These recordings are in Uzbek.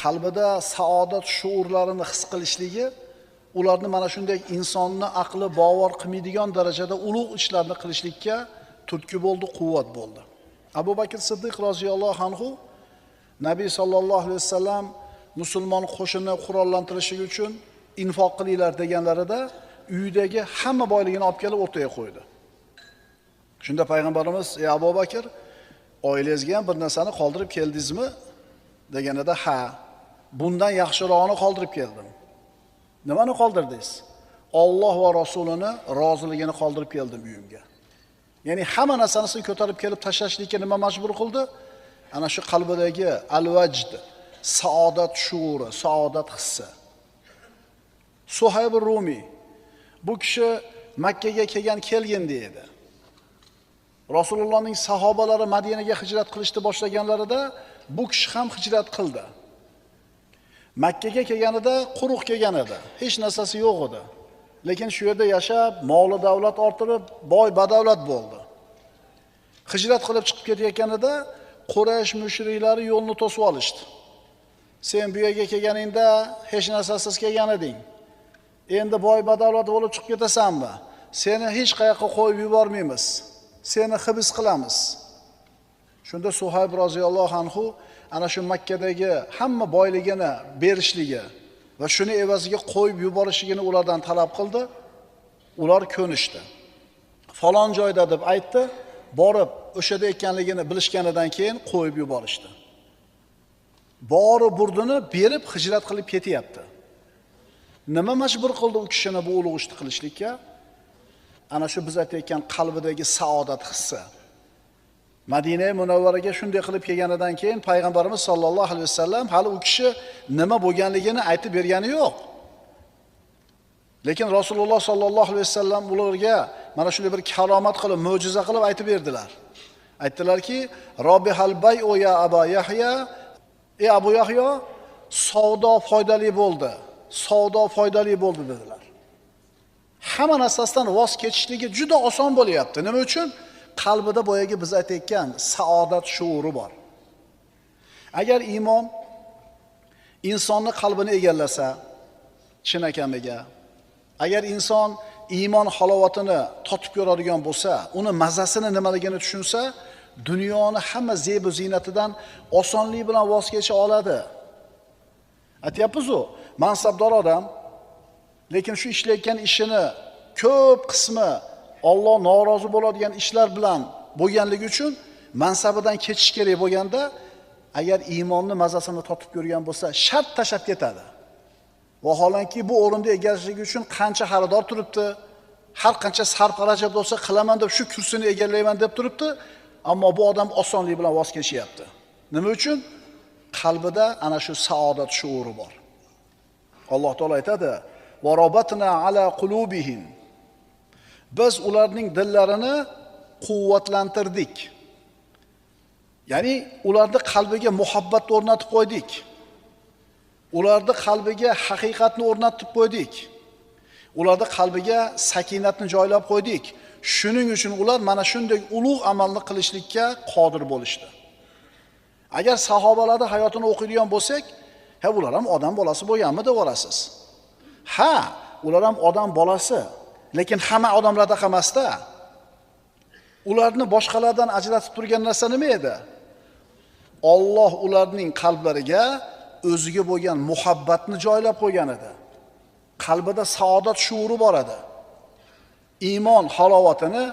qalbida saodat shuurlarini his qilishligi, ularni mana shunday insonni aqli bovar qilmaydigan darajada ulug' ishlarni qilishlikka turtki bo'ldi, quvvat bo'ldi. Abu Bakr Siddiq roziyallohu anhu Nabiy sallallohu alayhi vasallam musulmon qo'shinni qurollantirish uchun infoq qilinglar deganlarida uydagi hamma boyligini olib kelib o'rtaga qo'ydi. Shunda payg'ambarimiz: "Ey Abu Bakr, oilangizga ham bir narsani qoldirib keldingizmi?" deganida, "Ha, bundan yaxshirog'ini qoldirib keldim." "Nimani qoldirdingiz?" "Alloh va Rasulini roziligini qoldirib keldim uyimga." Ya'ni hamma narsasini ko'tarib kelib tashlashlikka nima majbur qildi? Ana shu qalbidagi al-vajd, saodat shuuri, saodat hissi. Suhayb Rumi bu kishi Makkaga kelgin deydi. Rasulullohning sahobalari Madinaga hijrat qilishni boshlaganlarida bu kishi ham hijrat qildi. Makkaga kelganida quruq kelgan edi, hech narsasi yo'q edi. Lekin shu yerda yashab, mol davlat orttirib, boy badavlat bo'ldi. Hijrat qilib chiqib ketayotganida Quraysh mushriklari yo'lni to'sib olishdi. "Sen bu yerga kelganingda hech narsasiz kelgan eding. Endi boy badavlat bo'lib chiqib ketasanmi? Seni hech qayoqqa qo'yib yubormaymiz. Seni hibs qilamiz." Shunda Suhayb roziyallohu anhu ana shu Makkadagi hamma boyligini berishligi va shuni evaziga qo'yib yuborishligini ulardan talab qildi. Ular ko'nishdi. Falon joyda deb aytdi. Borib o'shada ekanligini bilishganidan keyin qo'yib yuborishdi. Bori burdini berib hijrat qilib ketyapti. Nima majbur qildi u kishini bu ulug' ishni qilishlikka? Ana shu biz aytayotgan qalbidagi saodat hissi. Madina Munavvaraga shunday qilib kelganidan keyin payg'ambarimiz sollallohu alayhi vasallam hali u kishi nima bo'lganligini aytib bergani yo'q. Lekin Rasululloh sollallohu alayhi vasallam ularga mana shunday bir karomat qilib, mo'jiza qilib aytib berdilar. Aytdilarki: "Robihal bay'u ya Abu Yahya." Ey Abu Yahyo, savdo foydali bo'ldi. Savdo foydali bo'ldi dedilar. Hamma narsasidan voz kechishligi juda oson bo'lyapti. Nima uchun? Qalbida boyagi biz aytayotgan saodat shuuri bor. Agar iymon insonni qalbini egallasa, chin akamiga, agar inson iymon halovatini totib ko'radigan bo'lsa, uni mazasini nimaligini tushunsa, dunyoni hamma zeb-u ziynatidan osonlik bilan voz kecha oladi. Aytyapmiz-ku, mansabdor odam, lekin shu ishlayotgan ishini ko'p qismi Alloh norozi bo'ladigan ishlar bilan bo'lganligi uchun mansabidan ketish kerak bo'lganda, agar iymonni mazasini totib ko'rgan bo'lsa, shart tashab ketadi. Vaholanki bu o'rinda egallashlik uchun qancha xaridor turibdi, har qancha sarf xarajat bo'lsa qilaman deb shu kursini egallayman deb turibdi, ammo bu odam osonlik bilan voz kechyapti. Nima uchun? Qalbida ana shu saodat shuuri bor. Alloh taolo aytadi: "Va robatna ala qulubihim." Biz ularning dillarini quvvatlantirdik. Ya'ni ularning qalbiga muhabbat o'rnatib qo'ydik. Ularning qalbiga haqiqatni o'rnatib qo'ydik. Ularning qalbiga sakinatni joylab qo'ydik. Shuning uchun ular mana shunday ulug' amalni qilishlikka qodir bo'lishdi. Agar sahobalarning hayotini o'qiydigan bo'lsak, ha ular ham odam bolasi bo'lganmi deb olasiz. Ha, ular ham odam bolasi, lekin hamma odamlarda emasda. Ularni boshqalardan ajratib turgan narsa nima edi? Alloh ularning qalblariga o'ziga bo'lgan muhabbatni joylab qo'ygan edi. Qalbida saodat shuuri bor edi. Iymon halovatini,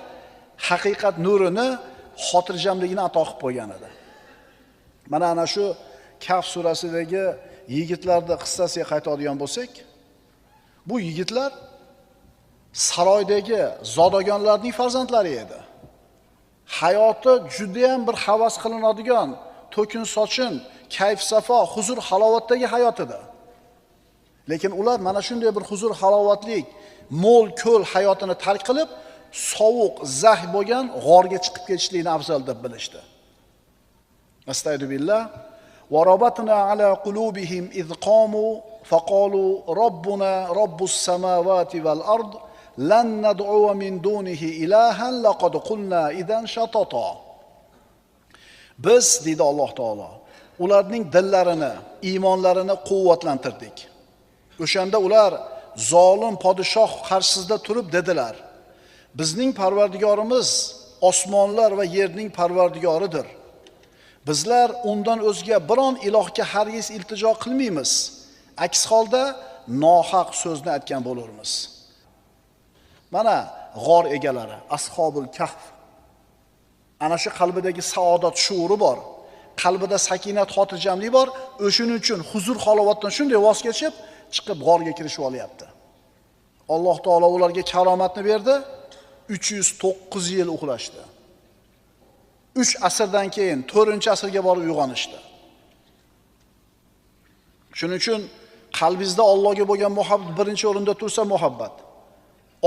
haqiqat nurini, xotirjamligini ato qilib qo'ygan edi. Mana ana shu Kaf surasidagi yigitlarning qissasiga qaytadigan bo'lsak, bu yigitlar saroydagi zodagonlarning farzandlari edi. Hayoti juda ham bir havas qilinadigan, to'kin sochin, kayf safo, huzur halovatdagi hayot edi. Lekin ular mana shunday bir huzur halovatlik, mo'l ko'l hayotini tark qilib, sovuq, zax bo'lgan g'orga chiqib ketishlikni afzal deb bilishdi. Astagfirullah. Va robatna ala qulubihim iz qamu faqalu robbuna robbus samawati val ard lan nad'u min dunihi ilahan laqad qulna idan shatata. Biz deydi Alloh taolo, ularning dillarini, iymonlarini quvvatlantirdik. O'shanda ular zolim podshoh qarshisida turib dedilar: bizning Parvardigorimiz osmonlar va yerning Parvardigoridir. Bizlar undan o'zga biron ilohga hargiz iltijo qilmaymiz. Aks holda nohaq so'zni aytgan bo'lurmiz. Mana g'or egalari, Ashobul Kahf. Ana shu qalbidagi saodat shuuri bor, qalbida sakinat, xotirjamlik bor. O'shuning uchun huzur halovatdan shunday voz kechib, chiqib g'orga kirishib olyapti. Alloh taolo ularga karomatni berdi. 309 yil uxlashdi. 3 asrdan keyin 4-asrga borib uyg'onishdi. Shuning uchun qalbingizda Allohga bo'lgan muhabbat birinchi o'rinda tursa, muhabbat.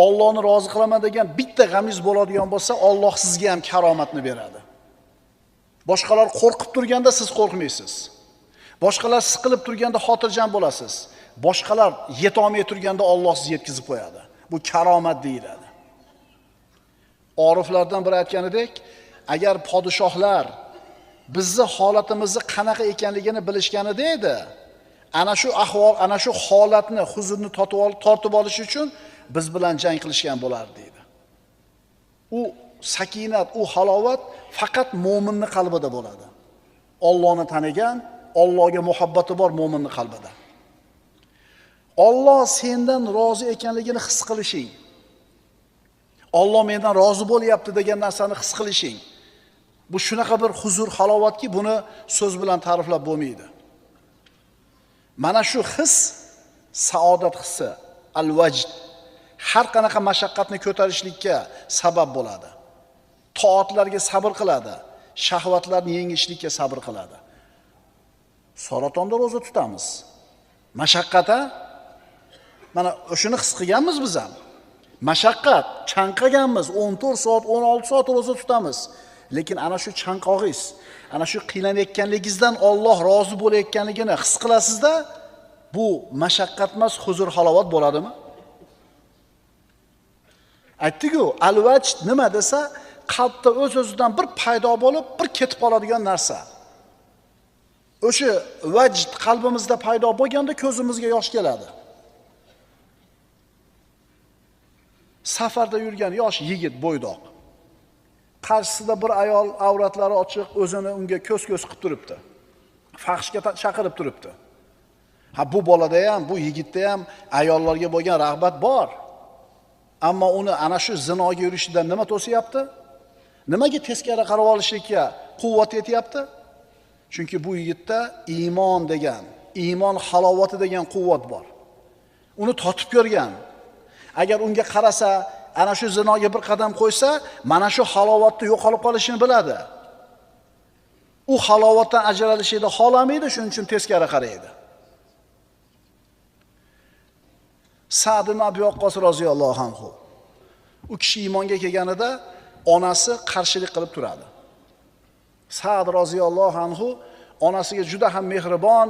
Allohni rozi qilaman degan bitta g'amingiz bo'ladigan bo'lsa, Alloh sizga ham karomatni beradi. Boshqalar qo'rqib turganda siz qo'rqmaysiz. Boshqalar siqilib turganda xotirjam bo'lasiz. Boshqalar yeta olmay turganda Alloh sizni yetkazib qo'yadi. Bu karomat deyiladi. Oriflardan biri aytganidek, agar podshohlar bizni holatimizni qanaqa ekanligini bilishganida edi, ana shu ahvol, ana shu holatni, huzurni tortib olish uchun biz bilan jang qilishgan bo'lardi deydi. U sakinat, u halovat faqat mo'minning qalbida bo'ladi. Allohni tanigan, Allohga muhabbati bor mo'minning qalbida. Alloh sendan rozi ekanligini his qilishing, Alloh mendan rozi bo'lyapti degan narsani his qilishing. Bu shunaqa bir huzur, halovatki, buni so'z bilan ta'riflab bo'lmaydi. Mana shu his saodat hissi, al-vajd, har qanaqa mashaqqatni ko'tarishlikka sabab bo'ladi. Toatlarga sabr qiladi, shahvatlarni yengishlikka sabr qiladi. Saratonda roza tutamiz. Mashaqqat-a? Mana o'shuni his qilganmiz biz ham. Mashaqqat, chanqaganmiz, 14 soat, 16 soat roza tutamiz. Lekin ana shu chanqog'ingiz, ana shu qiylanayotganligingizdan Alloh rozi bo'layotganligini his qilasizda, bu mashaqqat emas, huzur, halovat bo'ladimi? Aytdik-ku, al-vajd nima desa, qalbda o'z-o'zidan bir paydo bo'lib, bir ketib qoladigan narsa. O'sha vajd qalbimizda paydo bo'lganda ko'zimizga yosh keladi. Safarda yurgan yosh yigit bo'ydoq. Qarshisida bir ayol avratlari ochiq, o'zini unga ko'z-ko'z qilib turibdi. Fahshga chaqirib turibdi. Ha, bu bolada ham, bu yigitda ham ayollarga bo'lgan rag'bat bor. Ammo uni ana shu zinoga yurishidan nima to'siyapti? Nimaga teskari qarab olishlikka quvvat yetyapti? Chunki bu yigitda iymon degan, iymon halovati degan quvvat bor. Uni totib ko'rgan. Agar unga qarasa, ana shu zinoga bir qadam qo'ysa, mana shu halovatni yo'qolib qolishini biladi. U halovatdan ajralishni xohlamaydi, shuning uchun teskari qaraydi. Sa'd ibn Abi Waqqos roziyallohu anhu. U kishi iymonga kelganida onasi qarshilik qilib turadi. Sa'd roziyallohu anhu onasiga juda ham mehribon,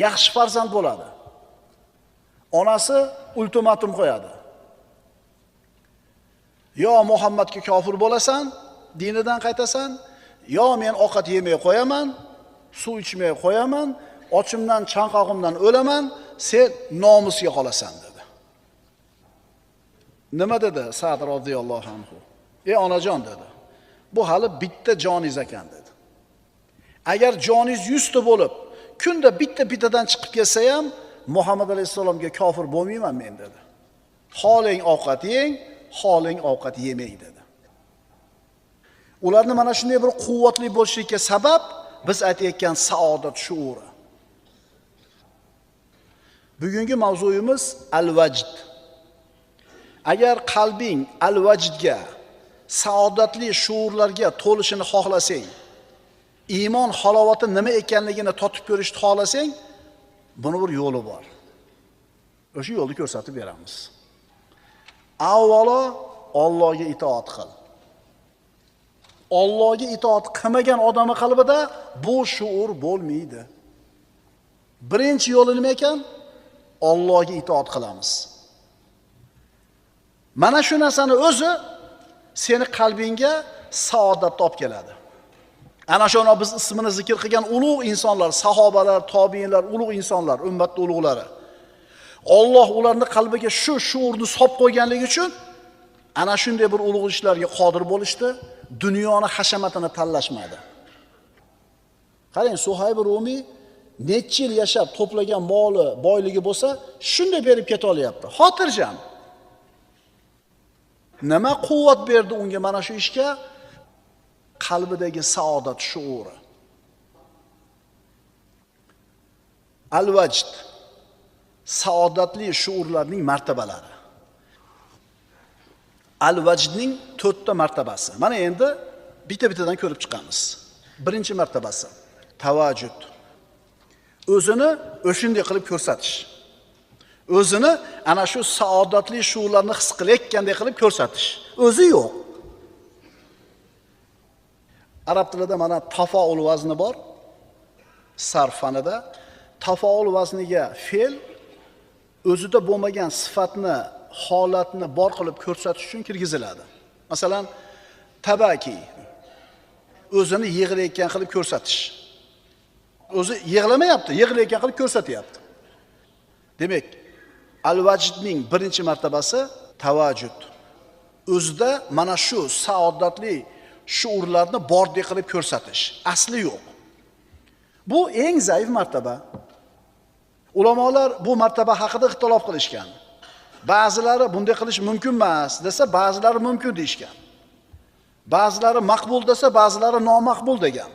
yaxshi farzand bo'ladi. Onasi ultimatum qo'yadi. Yo Muhammadga kofir bo'lasan, dinidan qaytasan, yo men ovqat yemay qo'yaman, suv ichmay qo'yaman, ochimdan, chanqog'imdan o'laman, sen nomusga qolasan dedi. Nima dedi Sa'd roziyallohu anhu? Ey onajon dedi. Bu hali bitta joningiz ekan dedi. Agar joningiz 100 ta bo'lib, kunda bittadan chiqib kelsa ham Muhammad alayhisalomga kofir bo'lmayman men dedi. Xoling ovqat yeng, xoling ovqat yemang dedi. Ularni mana shunday bir quvvatli bo'lishligiga sabab biz aytayotgan saodat shuuri. Bugungi mavzuyimiz al-vajd. Agar qalbing al-vajdga, saodatli shuurlarga to'lishini xohlasang, iymon halovati nima ekanligini totib ko'rishni xohlasang, buni bir yo'li bor. O'sha yo'lni ko'rsatib beramiz. Avvalo Allohga itoat qil. Allohga itoat qilmagan odamning qalbida bu shuur bo'lmaydi. Birinchi yo'li nima ekan? Allohga itoat qilamiz. Mana shu narsani o'zi seni qalbingga saodat olib keladi. Ana shuna biz ismini zikr qilgan ulug' insonlar, sahobalar, tobiinlar, ulug' insonlar, ummatning ulug'lari. Alloh ularning qalbiga shu shuurni solib qo'yganligi uchun ana shunday bir ulug' ishlarga qodir bo'lishdi, dunyoni hashamatini tanlashmadi. Qarang, Suhayb Rumi necha yil yashab to'plagan moli, boyligi bo'lsa, shunday berib keta olyapti. Xotirjam. Nima quvvat berdi unga mana shu ishga? Qalbidagi saodat shuuri. Al-Vajd, saodatli shuurlarning martabalari. Al-Vajdning 4 ta martabasi. Mana endi bitta-bittadan ko'rib chiqamiz. Birinchi martabasi tavajjud. O'zini o'shinday qilib ko'rsatish. O'zini ana shu saodatli shuurlarni his qilayotganday qilib ko'rsatish. O'zi yo'q. Arab tilida mana tafaul vazni bor. Sarf fanida tafaul vazniga fe'l o'zida bo'lmagan sifatni, holatni bor qilib ko'rsatish uchun kirgiziladi. Masalan, tabaki o'zini yig'layotgan qilib ko'rsatish. O'zi yig'lamayapti, yig'layotgan qilib ko'rsatyapti. Demak, al-vajdning birinchi martabasi tavajjud. O'zida mana shu saodatli shuurlarni bordek qilib ko'rsatish. Asli yo'q. Bu eng zaif martaba. Ulamolar bu martaba haqida ixtilof qilishgan. Ba'zilari bunday qilish mumkin emas desa, ba'zilari mumkin deyishgan. Ba'zilari maqbul desa, ba'zilari nomaqbul degan.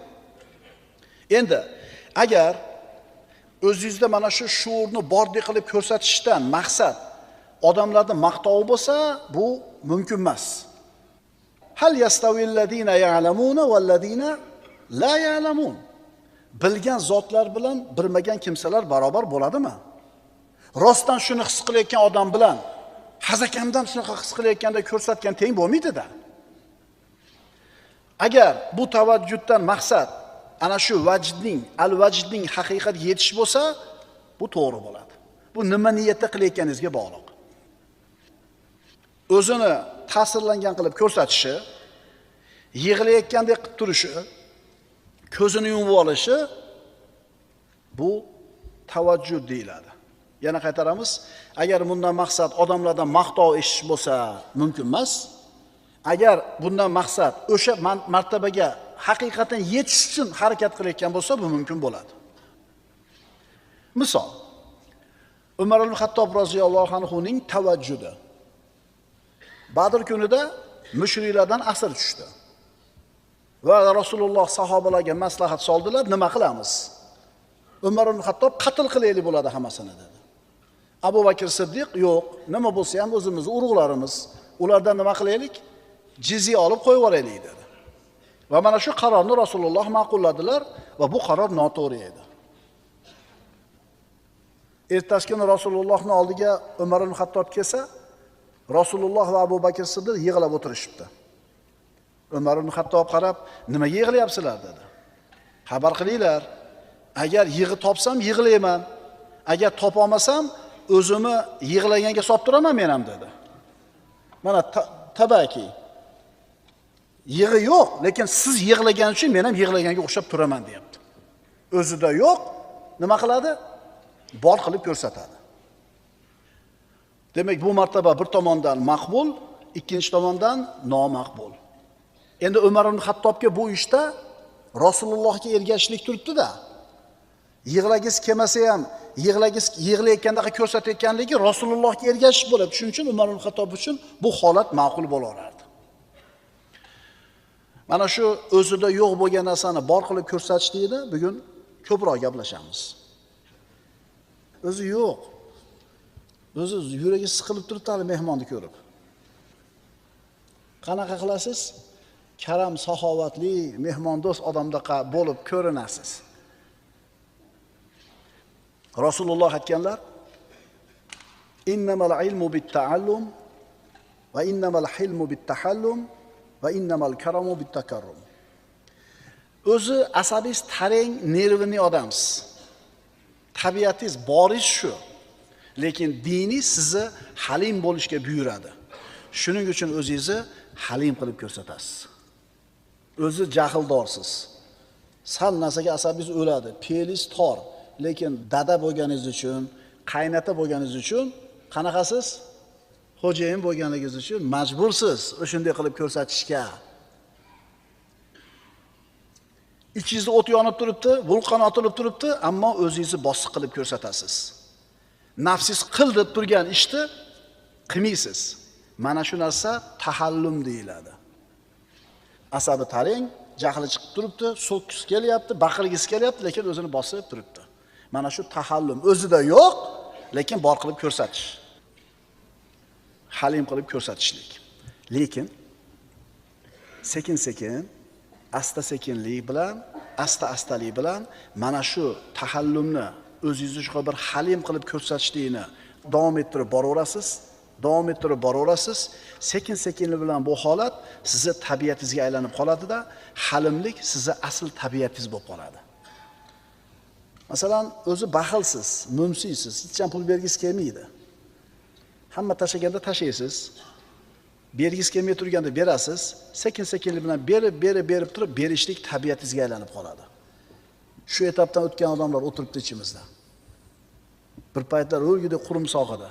Endi agar o'zingizda mana shu shuurni bordek qilib ko'rsatishdan maqsad odamlarni maqtovi bo'lsa, bu mumkin emas. Hal yastavillazina ya'lamuna vallazina la ya'lamun. Bilgan zotlar bilan bilmagan kimsalar barobar bo'ladimi? Rostdan shuni his qilayotgan odam bilan hazakamdan shunaqa his qilayotganda ko'rsatgan teng bo'lmaydi-da. Agar bu tavajjuddan maqsad ana shu vajdning, al-vajdning haqiqatga yetish bo'lsa, bu to'g'ri bo'ladi. Bu nima niyatda qilayotganingizga bog'liq. O'zini ta'sirlangan qilib ko'rsatishi, yig'layotgandek qilib turishi, ko'zini yumib olishi bu tavajjud deyiladi. Yana qaytaramiz, agar bundan maqsad odamlardan maqtov eshitish bo'lsa, mumkin emas. Agar bundan maqsad o'sha martabaga haqiqatan yetish uchun harakat qilayotgan bo'lsa, bu mumkin bo'ladi. Misol, Umar ibn Xattob roziyallohu anhu ning tavajjudi. Badr kunida mushriklardan asir tushdi. Va Rasululloh sahobalarga maslahat soldilar, nima qilamiz? Umar ibn Xattob qatl qilaylik bo'ladi hammasini dedi. Abu Bakr Siddiq yo'q, nima bo'lsa ham o'zimiz urug'larimiz, ulardan nima qilaylik? Jizya olib qo'yib yuboraylik dedi. Va mana shu qarorni Rasululloh ma'qulladilar va bu qaror noto'g'ri edi. Ertasi kuni Rasulullohning oldiga Umar ibn Xattob kelsa, Rasululloh va Abu Bakr Siddiq yig'lab o'tirishibdi. Umar ibn Xattob qarab, "Nima yig'layapsizlar?" dedi. "Xabar qilinglar. Agar yig'i topsam yig'layman. Agar topa olmasam, o'zimni yig'laganga solib turaman men ham" dedi. Mana tabaki. Yig'i yo'q, lekin siz yig'lagan uchun men ham yig'laganga o'xshab turaman deyapti. O'zida yo'q, nima qiladi? Bor qilib ko'rsatadi. Demak, bu martaba bir tomondan maqbul, ikkinchi tomondan nomaqbul. Endi Umar ibn Xattobga bu ishda Rasulullohga ergashishlik turibdi-da. Yig'lagiz kelmasa ham, yig'layotganda ko'rsatayotganligi Rasulullohga ergashish bo'ladi. Shuning uchun Umar ibn Xattob uchun bu holat ma'qul bo'laveradi. Mana shu o'zida yo'q bo'lgan narsani bor qilib ko'rsatish deydi, bugun ko'proq gaplashamiz. O'zi yo'q. O'zi yuragi siqilib turibdi hali mehmonni ko'rib. Qanaqa qilasiz? Karam, saxovatli, mehmondo'st odamdaqa bo'lib ko'rinasiz. Rasululloh aytganlar: "Innamal ilmu bit-ta'allum va innamal hilmu bit-tahallum va innamal karamu bit-takarrum." O'zi asabingiz tarang, nervli odamsiz. Tabiatingiz boringiz shu. Lekin dini sizni halim bo'lishga buyuradi. Shuning uchun o'zingizni halim qilib ko'rsatasiz. O'zi jahldorsiz. Sal narsaga asabingiz o'ladi, fe'lingiz tor, lekin dada bo'lganingiz uchun, qaynota bo'lganingiz uchun qanaqasiz? Xo'jayin bo'lganingiz uchun majbursiz o'shunday qilib ko'rsatishga. Ichingizda o't yonib turibdi, vulqon otilib turibdi, ammo o'zingizni bosiq qilib ko'rsatasiz. Nafsingiz qil deb turgan ishni qilmaysiz. Mana shu narsa tahallum deyiladi. Asabi tarang, jahli chiqib turibdi, so'kis kelyapti, baqirgisi kelyapti, lekin o'zini bosib turibdi. Mana shu tahallum o'zida yo'q, lekin bor qilib ko'rsatish. Halim qilib ko'rsatishlik. Lekin sekin-sekin, asta-sekinlik bilan, asta-astalik bilan mana shu tahallumni o'zingizni shu bir halim qilib ko'rsatishlikni davom ettirib boraverasiz. Sekin-sekinlik bilan bu holat sizni tabiatingizga aylanib qoladi-da, halimlik sizni asl tabiatingiz bo'lib qoladi. Masalan, o'zi baxilsiz, mumsiysiz, hech ham pul bergisiz kelmaydi. Hamma tashaganda tashaysiz. Bergisiz kelmay turganda berasiz. Sekin-sekinlik bilan berib turib, berishlik tabiatingizga aylanib qoladi. Shu etapdan o'tgan odamlar o'tiribdi ichimizda. Bir paytlar o'lgidek qurumsoq edi.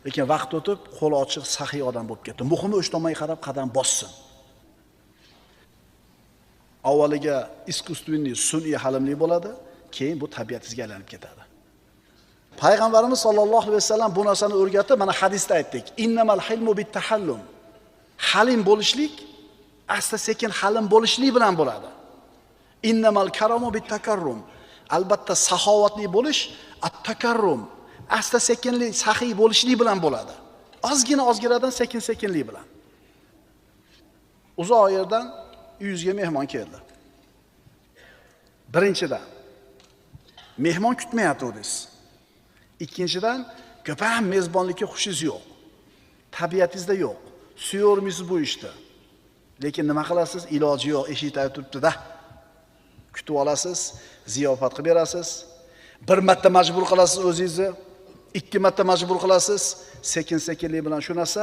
Lekin vaqt o'tib, qo'li ochiq, saxiy odam bo'lib ketdi. Muhimi o'sha tomonga qarab qadam bossin. Avvaliga iskustvenniy, sun'iy halimlik bo'ladi, keyin bu tabiatingizga aylanib ketadi. Payg'ambarimiz sollallohu alayhi vasallam bu narsani o'rgatib, mana hadisda aytdik. Innamal hilmu bittahallum. Halim bo'lishlik asta-sekin halim bo'lishlik bilan bo'ladi. Innamal karamu bittakarrum. Albatta saxovatli bo'lish at-takarrum. Asta-sekinlik, saxiy bo'lishlik bilan bo'ladi. Ozginadan sekin-sekinlik bilan. Uzoq yerdan uyingizga mehmon keldi. Birinchidan mehmon kutmayotdingiz. Ikkinchidan ko'pam mezbonlikka xushingiz yo'q. Tabiatingizda yo'q. Suyormisiz bu ishni. Lekin nima qilasiz? Iloji yo'q, eshik tagida turibdi-da. Kutib olasiz, ziyofat qilib berasiz. Bir marta majbur qilasiz o'zingizni, ikki marta majbur qilasiz. Sekin-sekinlik bilan shu narsa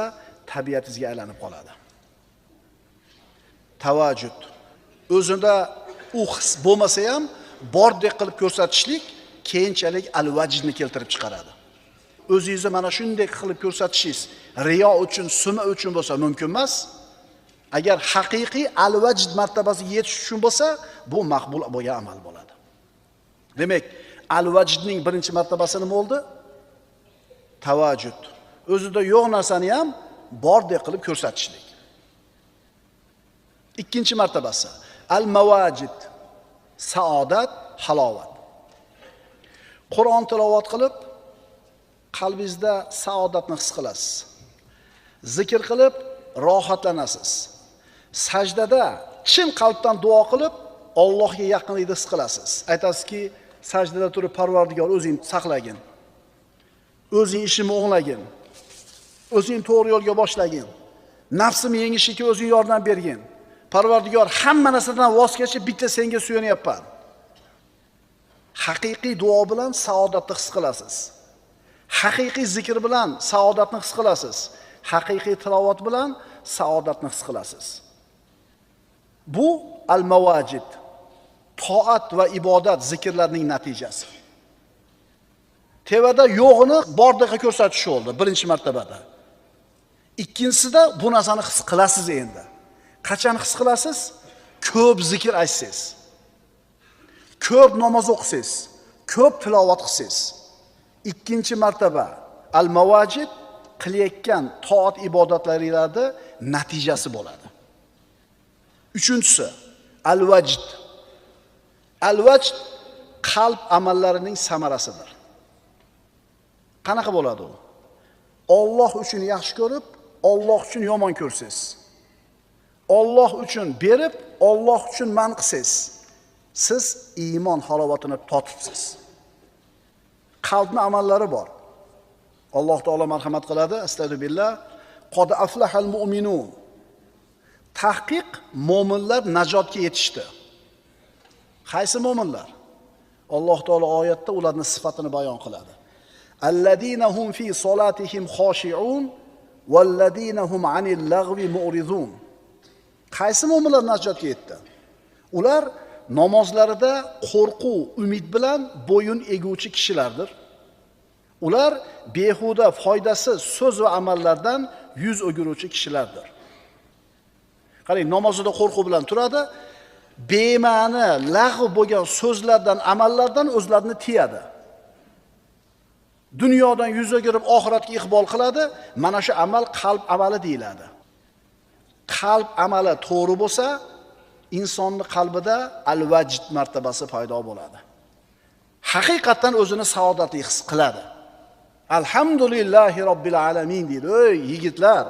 tabiatingizga aylanib qoladi. Tavajjud. O'zida u his bo'lmasa ham bordek qilib ko'rsatishlik keyinchalik al-vajdni keltirib chiqaradi. O'zingizni mana shunday qilib ko'rsatishingiz riyo uchun, suma uchun bo'lsa mumkin emas. Agar haqiqiy al-vajd martabasiga yetish uchun bo'lsa, bu maqbul bo'lgan amal bo'ladi. Demak, al-vajdning birinchi martabasi nima bo'ldi? Tavajjud. O'zida yo'q narsani ham bordek qilib ko'rsatishlik. Ikkinchi martabasi al-mawajid. Saodat, halovat. Qur'on tilovat qilib, qalbingizda saodatni his qilasiz. Zikr qilib, rohatlanasiz. Sajdada chin qalbdan duo qilib, Allohga yaqinlikni his qilasiz. Aytasizki, sajdada turib Parvardigor o'zing saqlagin. O'zing ishimni o'nglagin. O'zing to'g'ri yo'lga boshlagin. Nafsimni yengishga o'zing yordam bergin. Parvardigor hamma narsadan voz kechib bitta senga suyanyapman. Haqiqiy duo bilan saodatni his qilasiz. Haqiqiy zikr bilan saodatni his qilasiz. Haqiqiy tilovat bilan saodatni his qilasiz. Bu al-mawajid. Toat va ibodat zikrlarning natijasi. Tevada yo'g'ini bordaqqa ko'rsatish bo'ldi birinchi martabada. Ikkinchisida bu narsani his qilasiz endi. Qachon his qilasiz? Ko'p zikr aytsangiz. Ko'p namoz o'qisangiz, ko'p tilovat qilsangiz. Ikkinchi martaba al-mawajid qilayotgan toat ibodatlaringizda natijasi bo'ladi. Uchinchisi al-vajd. Al-vajd qalb amallarining samarasidir. Qanaqa bo'ladi u? Alloh uchun yaxshi ko'rib, Alloh uchun yomon ko'rsangiz. Alloh uchun berib, Alloh uchun man qilsangiz, siz iymon halovatini totibsiz. Qalbning amallari bor. Alloh taolo marhamat qiladi. Astagfirullah. Qad aflahal mu'minun. Tahqiq mu'minlar najotga yetishdi. Qaysi mu'minlar? Alloh taolo oyatda ularning sifatini bayon qiladi. Alladina hum fi solatihim khoshi'un valladina hum anil lagwi mu'ridun. Qaysi mu'minlar najotga yetdi? Ular namozlarida qo'rquv, umid bilan bo'yin eguvchi kishilardir. Ular behuda, foydasiz so'z va amallardan yuz o'giruvchi kishilardir. Qarang, namozida qo'rquv bilan turadi, bema'ni, lag'v bo'lgan so'zlardan, amallardan o'zlarini tiyadi. Dunyodan yuz o'girib oxiratga iqbol qiladi. Mana shu amal qalb amali deyiladi. Qalb amali to'g'ri bo'lsa, insonning qalbida al-vajd martabasi paydo bo'ladi. Haqiqatan o'zini saodatli his qiladi. Alhamdulillahi robbil alamin deydi. Ey yigitlar,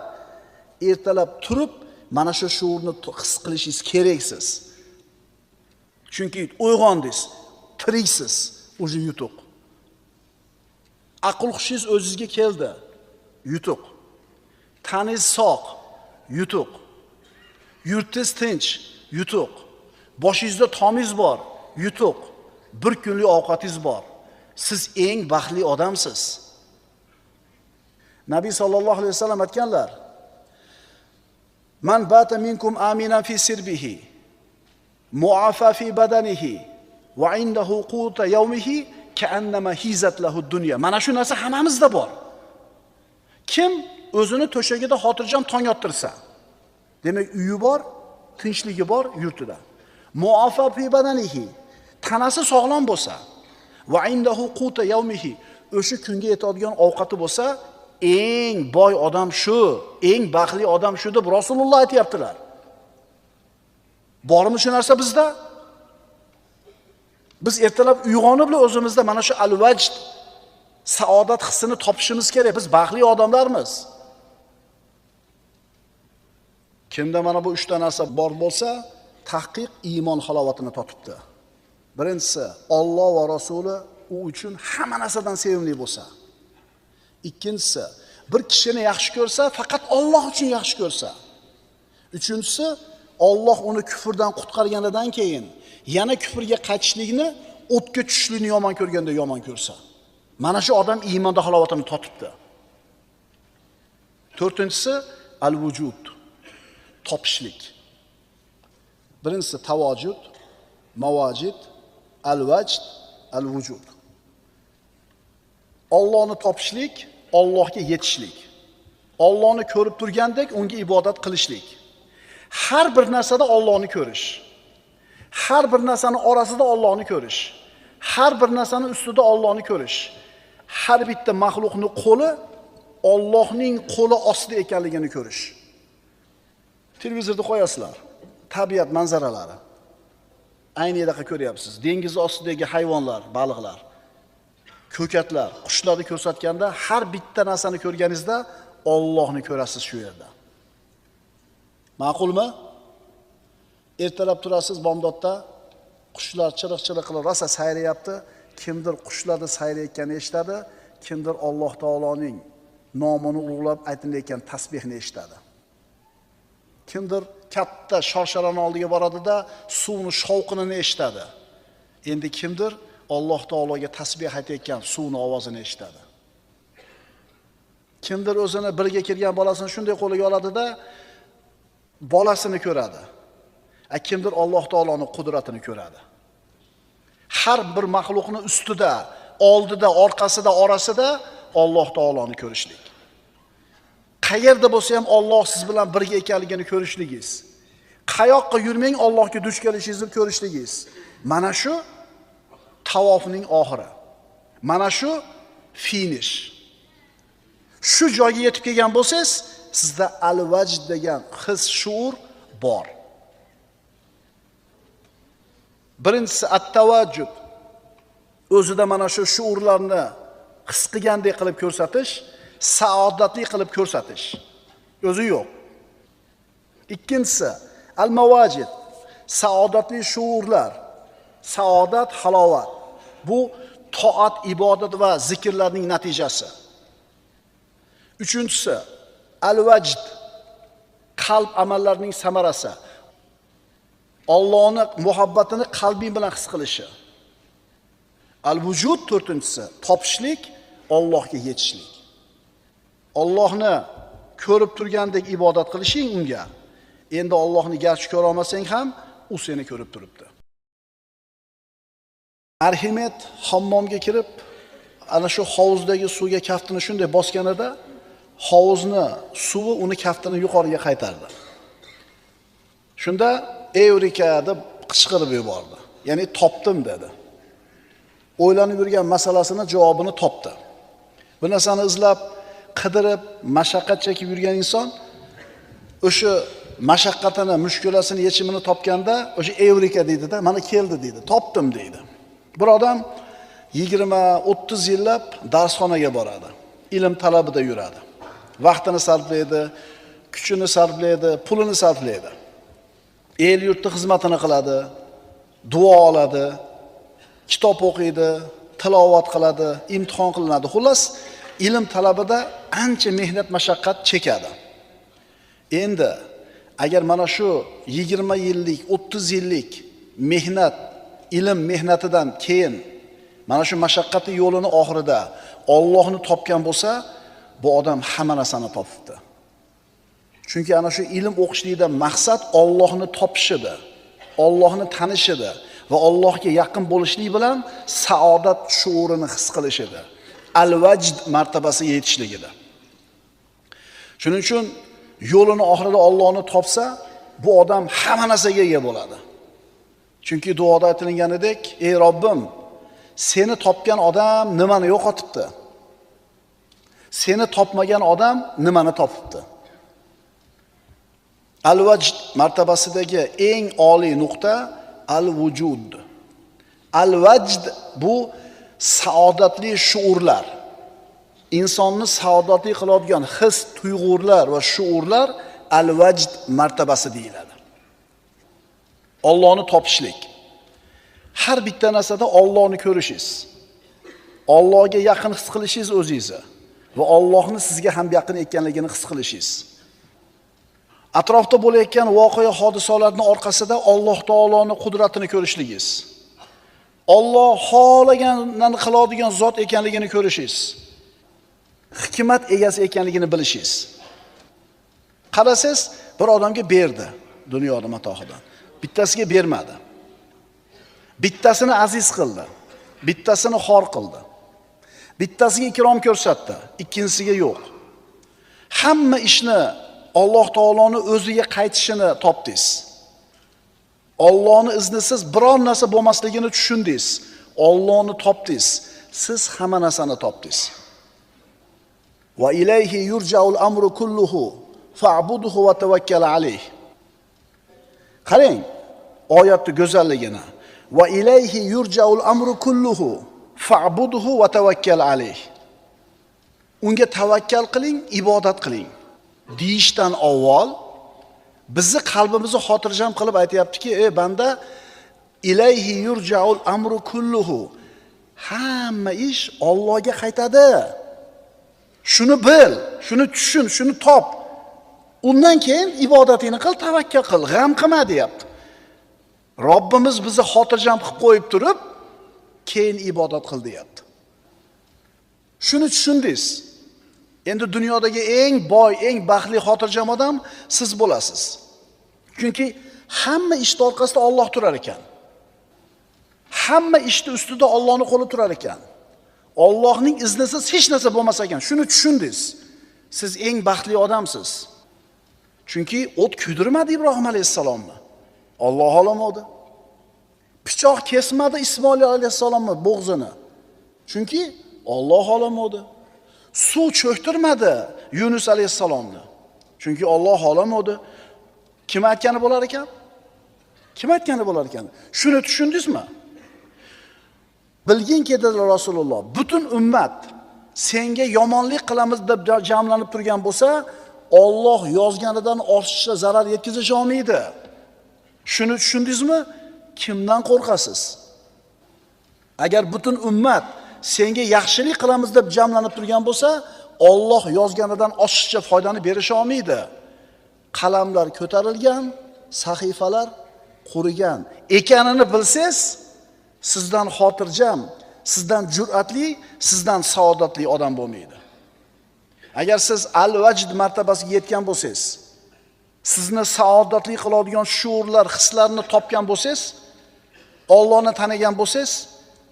ertalab turib mana shu shuurni his qilishingiz keraksiz. Chunki uyg'ondingiz, tiriksiz, o'zi yutuq. Aql hushingiz o'zingizga keldi, yutuq. Taningiz sog', yutuq. Yurtingiz tinch, yutuq. Boshingizda tomingiz bor, yutuq. Bir kunlik ovqatingiz bor. Siz eng baxtli odamsiz. Nabiy sallallohu alayhi vasallam aytganlar: "Man bata minkum aminan fi sirbihi, mu'afa fi badanihi va indahu quta yawmihi ka'annama hizat lahu dunya." Mana shu narsa hammamizda bor. Kim o'zini to'shagida xotirjam tong yottirsa, demak uyi bor, tinchligi bor yurtida. Mu'afa fi badanihi, tanasi sog'lom bo'lsa, va indahu quta yawmihi, o'sha kunga yetadigan ovqati bo'lsa, eng boy odam shu, eng baxtli odam shu deb Rasululloh aytayaptilar. Bormi shu narsa bizda? Biz ertalab uyg'onib o'zimizda mana shu al-vajd, saodat hissini topishimiz kerak. Biz baxtli odamlarmiz. Kimda mana bu 3 ta narsa bor bo'lsa, tahqiq iymon halovatini totibdi. Birinchisi, Alloh va Rasuli u uchun hamma narsadan sevimli bo'lsa. Ikkinchisi, bir kishini yaxshi ko'rsa, faqat Alloh uchun yaxshi ko'rsa. Uchinchisi, Alloh uni kufrdan qutqarganidan keyin yana kufrga qaytishlikni, o'tga tushishlikni yomon ko'rganda yomon ko'rsa. Mana shu odam iymonda halovatini totibdi. To'rtinchisi, al-vujud, topishlik. Birinchisi tavojud, mavajid, al-vajd, al-vujud. Allohni topishlik, Allohga yetishlik. Allohni ko'rib turgandek unga ibodat qilishlik. Har bir narsada Allohni ko'rish. Har bir narsani orasida Allohni ko'rish. Har bir narsani ustida Allohni ko'rish. Har bitta mahluqning qo'li Allohning qo'li ostida ekanligini ko'rish. Televizorda qo'yasizlar, tabiat manzaralari. Aynidaqa ko'ryapsiz. Dengiz ostidagi hayvonlar, baliqlar, ko'katlar, qushlarni ko'rsatganda har bitta narsani ko'rganingizda Allohni ko'rasiz shu yerda. Ma'qulmi? Ertalab turasiz bomdodda, qushlar chiriq-chiriq qilib rosa sayrayapti. Kimdir qushlarni sayrayotganini eshitadi, kimdir Alloh taoloning nomini ulug'lab aytilayotgan tasbihni eshitadi. Kimdir katta shorsharani oldiga boradi-da, suvni shovqinini eshitadi. Endi kimdir Alloh taologa tasbih aytayotgan suvning ovozini eshitadi. Kimdir o'zini birga kirgan bolasini shunday qo'liga oladi-da, bolasini ko'radi. Kimdir Alloh taoloning qudratini ko'radi. Har bir mahluqning ustida, oldida, orqasida, orasida Alloh taoloni ko'rishlik. Qayerda bo'lsa ham Alloh siz bilan birga ekanligini ko'rishligingiz. Qayoqqa yurmang Allohga duch kelishingizni ko'rishligingiz. Mana shu tavofning oxiri. Mana shu finish. Shu joyga yetib kelgan bo'lsangiz, sizda al-vajd degan his, shuur bor. Birinchisi at-tavajjud. O'zida mana shu shuurlarni his qilgandek qilib ko'rsatish, saodatli qilib ko'rsatish. O'zi yo'q. Ikkinchisi al-mavajid. Saodatli shuurlar. Saodat, halovat. Bu toat, ibodat va zikrlarning natijasi. Uchinchisi al-vajd. Qalb amallarining samarasi. Allohning muhabbatini qalbing bilan his qilishi. Al-vujud to'rtinchisi topishlik, Allohga yetishlik. Allohni ko'rib turgandek ibodat qilishing unga. Endi Allohni garchi ko'ra olmasang ham, u seni ko'rib turibdi. Arximed hammomga kirib, ana shu hovuzdagi suvga kaftini shunday bosganida, hovuzni suvi uni kaftini yuqoriga qaytardi. Shunda Evrika deb qichqirib yubordi. Ya'ni topdim dedi. O'ylanib yurgan masalasini javobini topdi. Bu narsani izlab, qidirib, mashaqqat chekib yurgan inson o'sha mashaqqatini, mushkulasini yechimini topganda, o'sha Evrika deydi-da, mana keldi deydi, topdim deydi. Bir odam 20-30 yillab darsxonaga boradi, ilm talabida yuradi. Vaqtini sarflaydi, kuchini sarflaydi, pulini sarflaydi. El yurtni xizmatini qiladi, duo oladi, kitob o'qiydi, tilovat qiladi, imtihon qilinadi. Xullas, ilm talabida ancha mehnat mashaqqat chekadi. Endi agar mana shu 20 yillik, 30 yillik mehnat, ilm mehnatidan keyin mana shu mashaqqatli yo'lini oxirida Allohni topgan bo'lsa, bu odam hamma narsani topibdi. Chunki ana shu ilm o'qishlikdan maqsad Allohni topishidir, Allohni tanishidir va Allohga yaqin bo'lishlik bilan saodat shuurini his qilishidir. Al-vajd martabasiga yetishligida. Shuning uchun yo'lini oxirida Allohni topsa, bu odam hamma narsaga ega bo'ladi. Chunki duoda aytilganidek, ey Robbim, seni topgan odam nimani yo'qotibdi? Seni topmagan odam nimani topibdi? Al-vajd martabasidagi eng oliy nuqta al-vujud. Al-vajd bu saodatli shuurlar. İnsonni saodatli qiladigan his, tuyg'ular va shuurlar al-vajd martabasi deyiladi. Allohni topishlik. Har bitta narsada Allohni ko'rishingiz, Allohga yaqin his qilishingiz o'zingizni va Allohni sizga ham yaqin ekanligini his qilishingiz. Atrofda bo'layotgan voqea hodisalarning orqasida Alloh taoloning qudratini ko'rishligingiz. Alloh xohlaganini qiladigan zot ekanligini ko'rishingiz. Hikmat egasi ekanligini bilishingiz. Qarasangiz, bir odamga berdi dunyoda matohidan. Bittasiga bermadi. Bittasini aziz qildi, bittasini xor qildi. Bittasiga ikrom ko'rsatdi, ikkinchisiga yo'q. Hamma ishni Alloh taoloning o'ziga qaytishini topdingiz. Allohning iznisiz biron narsa bo'lmasligini tushundingiz. Allohni topdingiz. Siz hamma narsani topdingiz. Va ilayhi yurja'ul amru kulluhu fa'budhu va tawakkal alayh. Qarang oyatning go'zalligini. Va ilayhi yurja'ul amru kulluhu fa'budhu va tawakkal alayh. Unga tavakkal qiling, ibodat qiling. Deyishdan avval bizni qalbimizni xotirjam qilib aytayaptiki, ey banda, ilayhi yurja'ul amru kulluhu. Hamma ish Allohga qaytadi. Shuni bil, shuni tushun, shuni top. Undan keyin ibodatingni qil, tavakkal qil, g'am qilma deyapti. Robbimiz bizni xotirjam qilib qo'yib turib, keyin ibodat qil deyapti. Shuni tushundingiz. Endi dunyodagi eng boy, eng baxtli xotirjam odam siz bo'lasiz. Chunki hamma ishning orqasida Alloh turar ekan. Hamma ishning ustida Allohning qo'li turar ekan. Allohning iznisiz hech narsa bo'lmas ekan. Shuni tushundingiz. Siz eng baxtli odamsiz. Chunki o't kuydirmadi Ibrohim alayhisalomni. Alloh olamadi. Pichoq kesmadi Ismoil alayhisalomni bo'g'zini. Chunki Alloh olamadi. Suv cho'ktirmadi Yunus alayhisalomni. Chunki Alloh olamadi. Kim aytgani bo'lar ekan? Kim aytgani bo'lar ekan? Shuni tushundingizmi? Bilginki dedilar Rasululloh, butun ummat senga yomonlik qilamiz deb jamlanib turgan bo'lsa, Alloh yozganidan ortiqcha zarar yetkazish olmaydi. Shuni tushundingizmi? Kimdan qo'rqasiz? Agar butun ummat senga yaxshilik qilamiz deb jamlanib turgan bo'lsa, Alloh yozganidan oshiqcha foydani berish olmaydi. Qalamlar ko'tarilgan, sahifalar qurigan ekanini bilsangiz, sizdan xotirjam, sizdan jur'atli, sizdan saodatli odam bo'lmaydi. Agar siz al-vajd martabasiga yetgan bo'lsangiz, sizni saodatli qiladigan shuurlar, hislarni topgan bo'lsangiz, Allohni tanigan bo'lsangiz,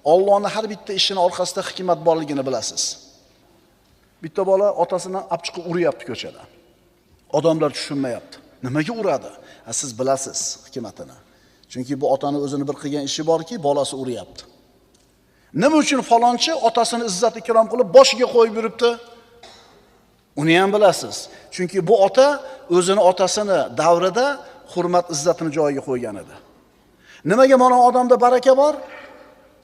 Allohning har bitta ishini orqasida hikmat borligini bilasiz. Bitta bola otasini olib chiqib uryapti ko'chada. Odamlar tushunmayapti. Nimaga uradi? Siz bilasiz hikmatini. Chunki bu otaning o'zini bir qilgan ishi borki, bolasi uryapti. Nima uchun falonchi otasini izzat ikrom qilib boshiga qo'yib yuribdi? Uni ham bilasiz. Chunki bu ota o'zini otasini davrida hurmat izzatini joyiga qo'ygan edi. Nimaga mana odamda baraka bor?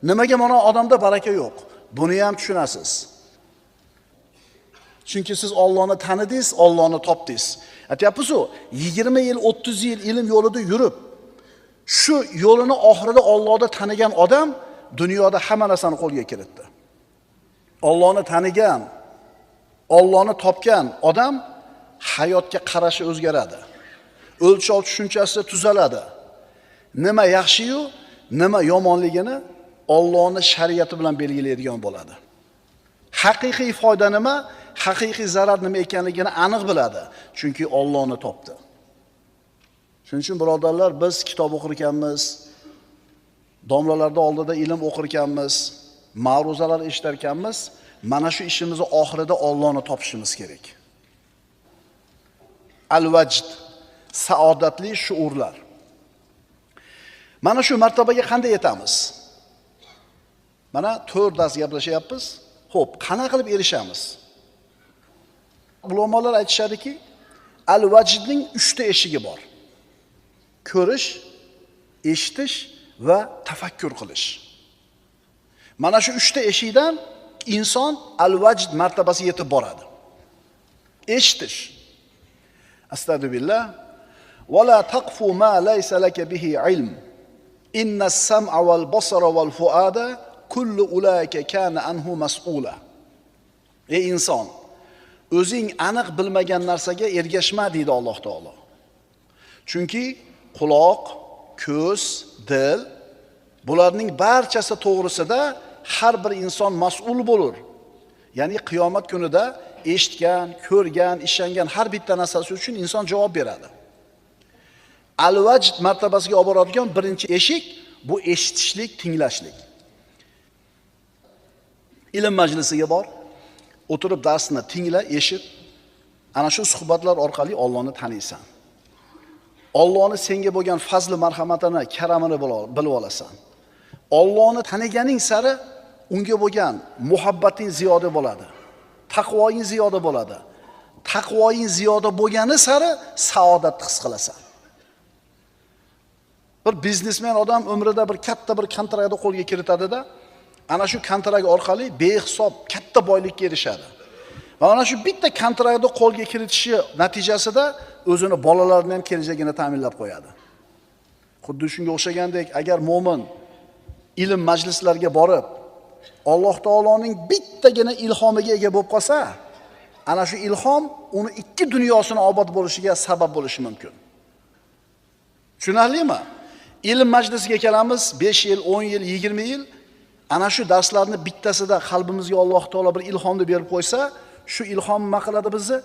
Nimaga mana odamda baraka yo'q? Buni ham tushunasiz. Chunki siz Allohni tanidingiz, Allohni topdingiz. Aytayapsiz-ku, 20 yil, 30 yil ilm yo'lida yurib, shu yo'lini oxirida Allohni tanigan odam dunyoda hamma narsani qo'lga kiritdi. Allohni tanigan, Allohni topgan odam hayotga qarashi o'zgaradi. O'lchov tushunchasi tuzaladi. Nima yaxshi-yu, nima yomonligini Allohning shariati bilan belgilaydigan bo'ladi. Haqiqiy foyda nima, haqiqiy zarar nima ekanligini aniq biladi, chunki Allohni topdi. Shuning uchun birodarlar, biz kitob o'qir ekanmiz, domlalarda oldida ilm o'qir ekanmiz, ma'ruzalar eshitar ekanmiz, mana shu ishimizni oxirida Allohni topishimiz kerak. Al-vajd, saodatli shuurlar. Mana shu martabaga qanday yetamiz? Mana 4 dars gaplashyapmiz. Xo'p, qanaqa qilib erishamiz? Ulamolar aytishadiki, al-vajdning 3 ta eshigi bor. Ko'rish, eshitish va tafakkur qilish. Mana shu 3 ta eshikdan inson al-vajd martabasiga yetib boradi. Eshitish. Astagfirullah. Va la taqfu ma laysa laka bihi ilm. Inna as-sam'a wal basara wal fuada kullu ulaika kana anhu mas'ula. Ey inson, o'zing aniq bilmagan narsaga ergashma deydi Alloh taolo. Chunki quloq, ko'z, dil bularning barchasi to'g'risida har bir inson mas'ul bo'lur. Ya'ni qiyomat kunida eshitgan, ko'rgan, ishongan har bitta narsasi uchun inson javob beradi. Al-vajd martabasiga olib boradigan birinchi eshik bu eshitishlik, tinglashlik. Ilm majlisiga bor, o'tirib darsni tingla, eshit. Ana shu suhbatlar orqali Allohni taniysan. Allohni senga bo'lgan fazli marhamatini, karamini bilib olasan. Allohni taniganing sari unga bo'lgan muhabbating ziyoda bo'ladi. Taqvoing ziyoda bo'ladi. Taqvoing ziyoda bo'lgani sari saodatni his qilasan. Bir biznesmen odam umrida bir katta bir kontrakni qo'lga kiritadi-da, ana shu kontrakt orqali behisob katta boylikka erishadi. Va ana shu bitta kontraktni qo'lga kiritishi natijasida o'zini bolalarini ham kelajagini ta'minlab qo'yadi. Xuddi shunga o'xshagandek, agar mo'min ilm majlislariga borib, Alloh taoloning bittagina ilhomiga ega bo'lib qolsa, ana shu ilhom uni ikki dunyosini obod bo'lishiga sabab bo'lishi mumkin. Tushunarlimi? Ilm majlisiga kelamiz, 5 yil, 10 yil, 20 yil, ana shu darslarni bittasida qalbimizga Alloh taolo bir ilhomni berib qo'ysa, shu ilhom nima qiladi bizni?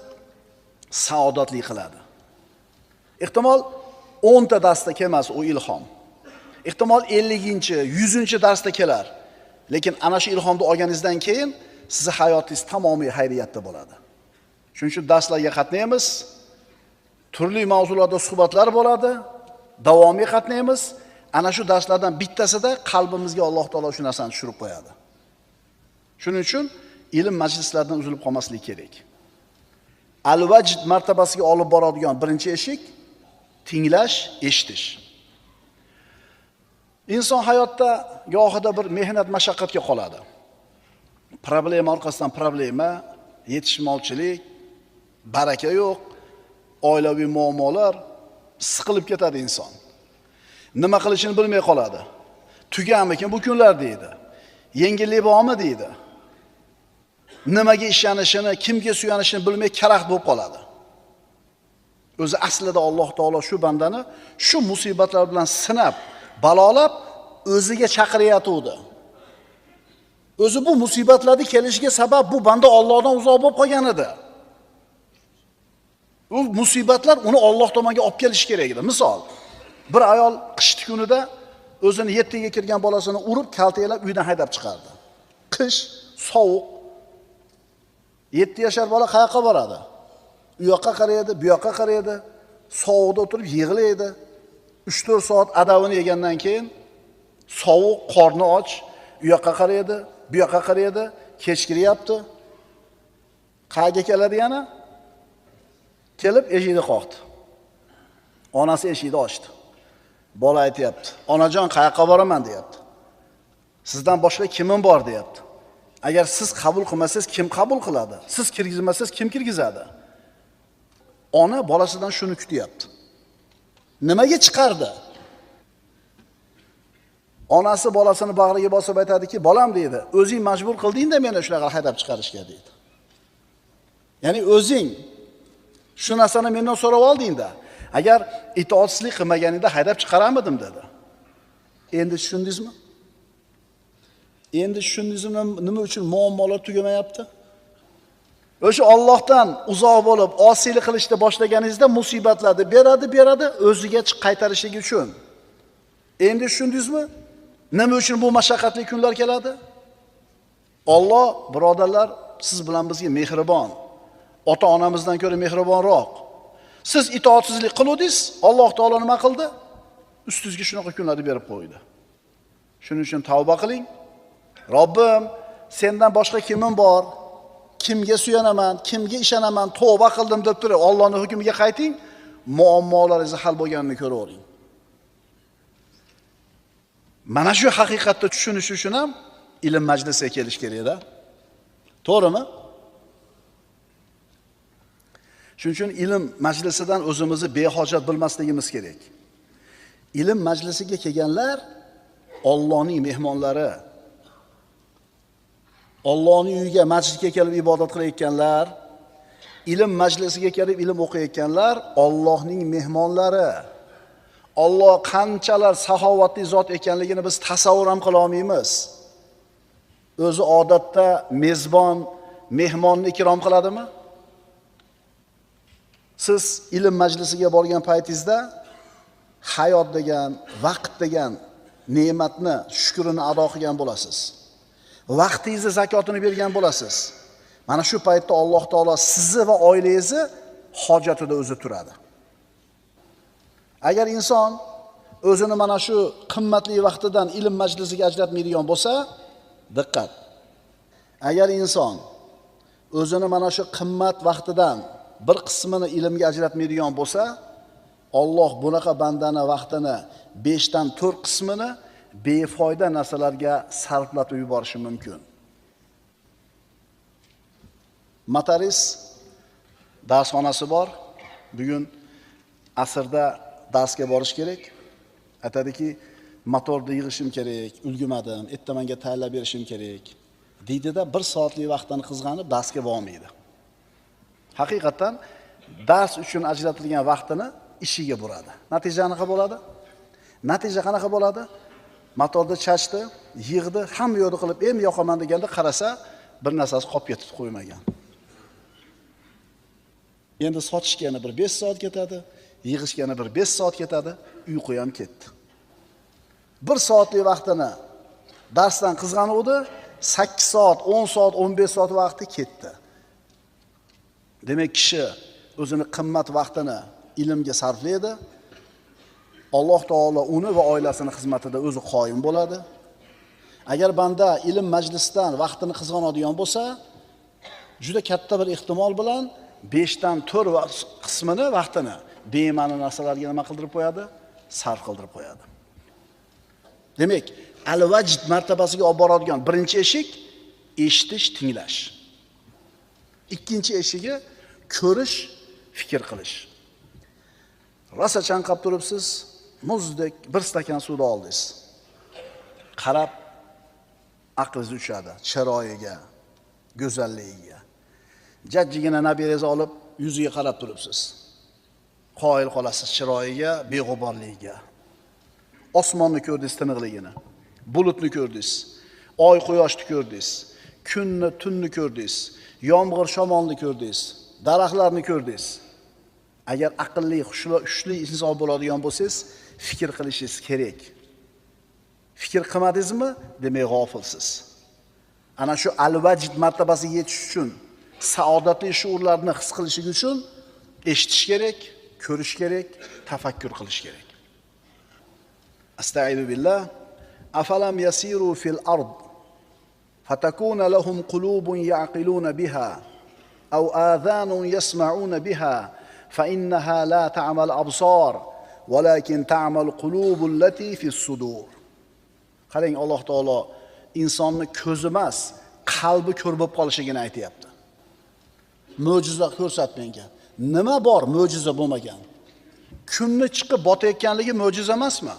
Saodatli qiladi. Ehtimol 10 ta darsda kelmas u ilhom. Ehtimol 50-chi, 100-chi darsda kelar. Lekin ana shu ilhomni olganingizdan keyin sizning hayotingiz tamomiy xayriyatda bo'ladi. Shuning uchun darslarga qatnaymiz, turli mavzularda suhbatlar bo'ladi, davomiy qatnaymiz. Ana shu darslardan bittasida qalbimizga Alloh taolo shu narsani tushirib qo'yadi. Shuning uchun ilm majlislaridan uzilib qolmaslik kerak. Al-vajd martabasiga olib boradigan birinchi eshik tinglash, eshitish. Inson hayotda gohida bir mehnat mashaqqatga qoladi. Problema orqasidan problema, yetishmovchilik, baraka yo'q, oilaviy muammolar, siqilib ketadi inson. Nima qilishini bilmay qoladi. Tuganmikin bu kunlar deydi. Yengillik bormi deydi. Nimaga ishonishini, kimga suyanishini bilmay karaxt bo'lib qoladi. O'zi aslida Alloh taolo shu bandani shu musibatlar bilan sinab, balolab o'ziga chaqiryapti. O'zi bu musibatlarning kelishiga sabab bu banda Allohdan uzoq bo'lib qolgan edi. Bu musibatlar uni Alloh tomonga olib kelish kerak edi. Misol, bir ayol qishki kunida o'zini 7 ga kirgan bolasini urib, kaltaklab uydan haydab chiqardi. Qish, sovuq. 7 yashar bola qayoqqa boradi? U yoqqa qaraydi, bu yoqqa qaraydi, sovuqda o'tirib yig'laydi. 3-4 soat adavini yegandan keyin sovuq, qorni och, u yoqqa qaraydi, bu yoqqa qaraydi, kech kiryapti. Qayga keladi yana? Kelib eshikni qoqdi. Onasi eshikni ochdi. Bola aytayapti: "Onajon, qayoqqa boraman?" deyapti. "Sizdan boshqa kimim bor?" deyapti. Agar siz qabul qilmasangiz kim qabul qiladi? Siz kirgizmasangiz kim kirgizadi? Ona bolasidan shuni kutyapti. Nimaga chiqardi? Onasi bolasini bag'riga bosib aytadiki, "Bolam," deydi, "o'zing majbur qilding-da meni shunaqa haydab chiqarishga," deydi. Ya'ni o'zing shu narsani mendan so'rab olding-da. Agar itoatsizlik qilmaganingda haydab chiqaramidim dedi. Endi tushundingizmi? Endi tushundingizmi nima uchun muammolar tugamayapti? O'sha Allohdan uzoq bo'lib, osiylik qilishni boshlaganingizda musibatlarni beradi, o'ziga qaytarishligi uchun. Endi tushundingizmi? Nima uchun bu mashaqqatli kunlar keladi? Alloh, birodarlar, siz bilan bizga mehribon. Ota-onamizdan ko'ra mehribonroq. Siz itoatsizlik qiluvdingiz, Alloh taolo nima qildi? Ustingizga shunaqa kunlarni berib qo'ydi. Shuning uchun tavba qiling. Robbim, sendan boshqa kimim bor? Kimga suyanaman? Kimga ishonaman? Tavba qildim deb turib, Allohning hukmiga qayting. Muammolaringiz hal bo'lganini ko'ravering. Mana shu haqiqatni tushunish uchun ham ilm majlisiga kelish kerak-da. To'g'rimi? Shuning uchun ilm majlisidan o'zimizni behojat bilmasligimiz kerak. Ilm majlisiga kelganlar Allohning mehmonlari. Allohning uyiga, masjidga kelib ibodat qilayotganlar, ilm majlisiga kelib ilm o'qiyotganlar Allohning mehmonlari. Alloh qanchalar saxovatli zot ekanligini biz tasavvur ham qila olmaymiz. O'zi odatda mezbon mehmonni ikrom qiladimi? Siz ilm majlisiga borgan paytingizda hayot degan, vaqt degan ne'matni, shukrini ado qilgan bo'lasiz. Vaqtingizni zakotini bergan bo'lasiz. Mana shu paytda Alloh taolo sizni va oilangizni hojatida o'zi turadi. Agar inson o'zini mana shu qimmatli vaqtidan ilm majlisiga ajratmaydigan bo'lsa, diqqat. Agar inson o'zini mana shu qimmat vaqtidan bir qismini ilmga ajratmaydigan bo'lsa, Alloh bunaqa bandani vaqtini 5 dan 4 qismini befoyda narsalarga sarflatib yuborishi mumkin. Mataris darsxonasi bor. Bugun asrda darsga borish kerak. Aytadiki, motorni yig'ishim kerak, ulgumadim, ertamanga tayyorlab berishim kerak. Deydida 1 soatlik vaqtini qizg'anib darsga bormaydi. Haqiqatan dars uchun ajratilgan vaqtini ishiga buradi. Natija qanaqa bo'ladi? Natija qanaqa bo'ladi? Motorni chachdi, yig'di, hamma yo'lni qilib, "Em yoqaman" deganda qarasa, bir narsasi qolib ketib qo'ymagan. Endi sotishga yana bir 5 soat ketadi, yig'ishga yana bir 5 soat ketadi, uyqu ham ketdi. 1 soatlik vaqtini darsdan qizg'anuvdi, 8 soat, 10 soat, 15 soat vaqti ketdi. Demak, kishi o'zini qimmat vaqtini ilmga sarflaydi. Alloh taolo uni va oilasini xizmatida o'zi qoyim bo'ladi. Agar banda ilm majlisidan vaqtini qizg'anadigan bo'lsa, juda katta bir ehtimol bilan 5 dan 4 qismini vaqtini bema'ni narsalarga nima qildirib qo'yadi? Sarf qildirib qo'yadi. Demak, al-vajd martabasiga olib boradigan birinchi eshik eshitish, tinglash. Ikkinchi eshigi ko'rish, fikr qilish. Rosa chanqab turibsiz, muzdek bir stakan suvni oldingiz. Qarab aqlingiz uchadi, chiroyiga, go'zalligiga. Jajjigina nabirangizni olib yuziga qarab turibsiz. Qoyil qolasiz chiroyiga, beg'uborligiga. Osmonni ko'rdingiz, tiniqligini. Bulutni ko'rdingiz. Oy, quyoshni ko'rdingiz. Kunni, tunni ko'rdingiz. Yomg'ir, shamolni ko'rdingiz. Daraxtlarni ko'rdingiz. Agar aqlli, xushli inson bo'ladigan bo'lsangiz, fikr qilishingiz kerak. Fikr qilmadingizmi? Demak, g'ofilsiz. Ana shu al-vajd martabasiga yetish uchun, saodatli shuurlarni his qilish uchun eshitish kerak, ko'rish kerak, tafakkur qilish kerak. Astagfiru billah. Afalam yasiru fil ard fatakuna lahum qulubun ya'qiluna biha aw adhanun yasma'una biha fa innaha la ta'mal absar walakin ta'mal qulubul lati fis sudur. Qarang, Alloh taolo insonni ko'zi emas, qalbi ko'r bo'lib qolishigini aytayapti. Mo'jiza ko'rsatmagan. Nima bor mo'jiza bo'lmagan? Kunni chiqib botayotganligi mo'jiza emasmi?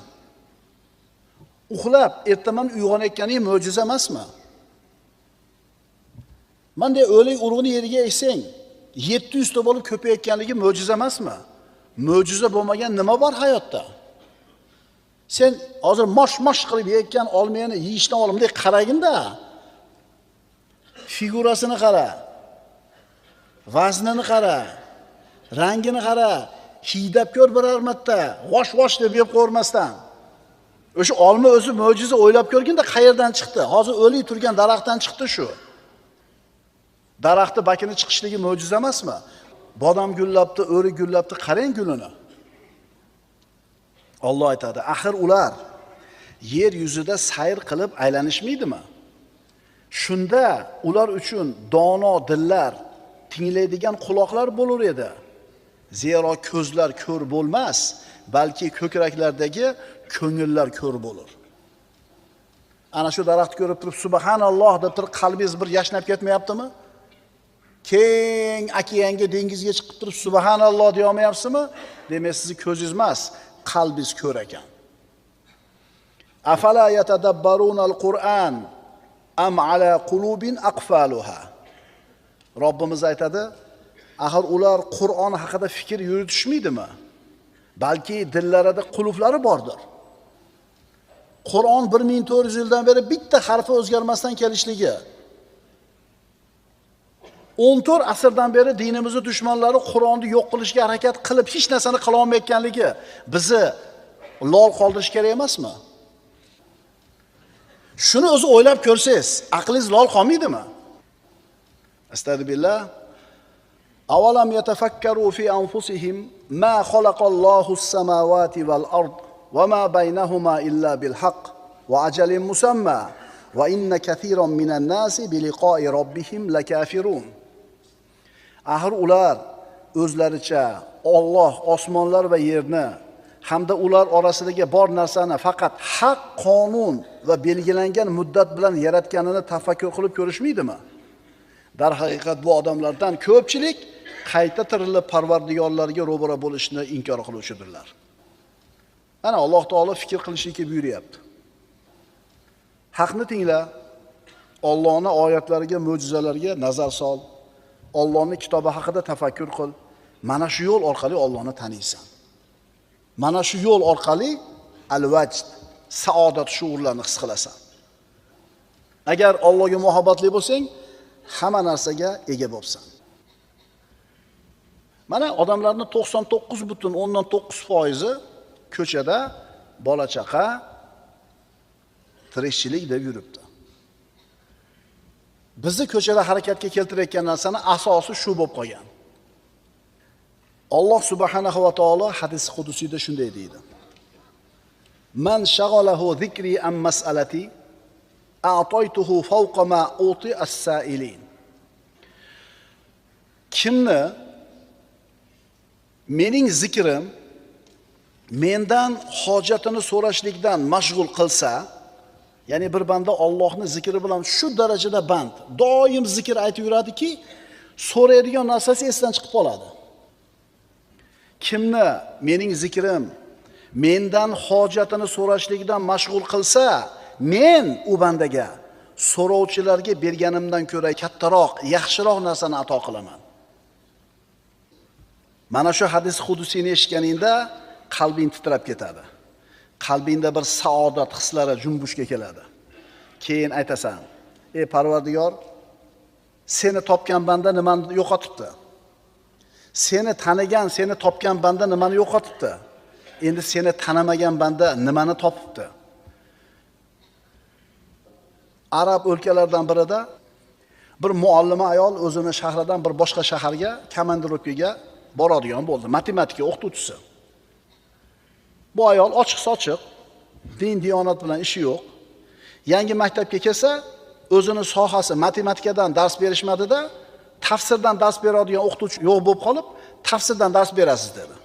Uxlab ertaman uyg'onayotganing mo'jiza emasmi? Manda o'lik urug'ni yeriga eksang, 700 ta bo'lib ko'payayotganligi mo'jiza emasmi? Mo'jiza bo'lmagan nima bor hayotda? Sen hozir mosh qilib yeyotgan olmani yeyishdan oldin qaraginda. Figurasini qara. Vaznini qara. Rangini qara. Hiydab ko'r birar marta. Vosh deb yeb ko'rmasdan. O'sha olma o'zi mo'jiza o'ylab ko'rginda qayerdan chiqdi? Hozir o'lik turgan daraxtdan chiqdi shu. Daraxtni bakini chiqishligi mo'jiza emasmi? Bodam gullabdi, o'rik gullabdi, qarang gulini. Alloh aytadi, axir ular yer yuzida sayr qilib aylanishmaydimi? Shunda ular uchun dono dillar, tinglaydigan quloqlar bo'lar edi. Zero ko'zlar ko'r bo'lmas, balki ko'kraklardagi ko'ngillar ko'r bo'lar. Ana shu daraxtni ko'rib turib subhanalloh deb turib qalbingiz bir yashnab ketmayaptimi? Keng okeanga, dengizga chiqib turib subhanalloh deya olmayapsizmi? Demak, sizni ko'zingiz emas, qalbingiz ko'r ekan. Afala yatadabbarunal Qur'an am ala qulubin aqfaluha. Robbimiz aytadi, axir ular Qur'on haqida fikr yuritishmaydimi? Balki dillarida quluflari bordir. Qur'on 1400 yildan beri bitta harfi o'zgarmasdan kelishligi. 14 asrdan beri dinimizni dushmanlari Qur'onni yo'q qilishga harakat qilib hech narsani qila olmayotganligi bizni lol qoldirish kerak emasmi? Shuni o'zi o'ylab ko'rsangiz, aqlingiz lol qolmaydimi? Astagfirullah. Avalam yatafakkaru fi anfusihim ma khalaqallohu as-samawati wal ard wa ma baynahuma illa bil haqq wa ajalin musamma wa inna kathiran minan nasi bi liqa'i rabbihim lakafirun. Axir ular o'zlaricha Alloh osmonlar va yerni hamda ular orasidagi bor narsani faqat haq qonun va belgilangan muddat bilan yaratganini tafakkur qilib ko'rishmaydimi? Dar haqiqat bu odamlardan ko'pchilik qayta tirilib Parvardigorlarga ro'bara bo'lishni inkor qiluvchidirlar. Ana Alloh taolo fikr qilishga buyuryapti. Haqni tingla, Allohning oyatlariga, mo'jizalariga nazar sol. Allohning kitobi haqida tafakkur qil. Mana shu yo'l orqali Allohni taniysan. Mana shu yo'l orqali al-vajd, saodat shuurlarini his qilasan. Agar Allohga muhabbatli bo'lsang, hamma narsaga ega bo'lsan. Mana odamlarning 99.9% ko'chada bola chaqa tirikchilik deb yuribdi. Bizni ko'chada harakatga keltirayotgan narsani asosi shu bo'lib qolgan. Alloh subhanahu va taolo hadis qudusiyda shunday deydi. Man shaghalahu zikri am mas'alati a'taytuhu fawqa ma uti as-sa'ilin. Kimni mening zikrim mendan hojatini so'rashlikdan mashg'ul qilsa, ya'ni bir banda Allohning zikri bilan shu darajada band, doim zikr aytib yuradiki, so'raydigan narsasi esdan chiqib qoladi. Kimni mening zikrim mendan hojatini so'rashlikdan mashg'ul qilsa, men u bandaga so'rovchilarga berganimdan ko'ra kattaroq, yaxshiroq narsani ato qilaman. Mana shu hadis qudusiyni eshitganingda qalbing titrab ketadi. Qalbingda bir saodat hislari junbushga keladi. Keyin aytasan: "Ey Parvardigor, seni topgan banda nimani yo'qotibdi? Seni tanigan, seni topgan banda nimani yo'qotibdi? Endi seni tanamagan banda nimani topibdi?" Arab o'lkalaridan birida bir muallima ayol o'zini shahridan bir boshqa shaharga komandirovkaga boradigan bo'ldi, matematika o'qituvchisi. Bu ayol ochiq-sochiq, din-diyonat bilan ishi yo'q. Yangi maktabga kelsa, o'zini sohasi matematikadan dars berishmadida, tafsirdan dars beradigan o'qituvchi yo'q bo'lib qolib, tafsirdan dars berasiz dedi.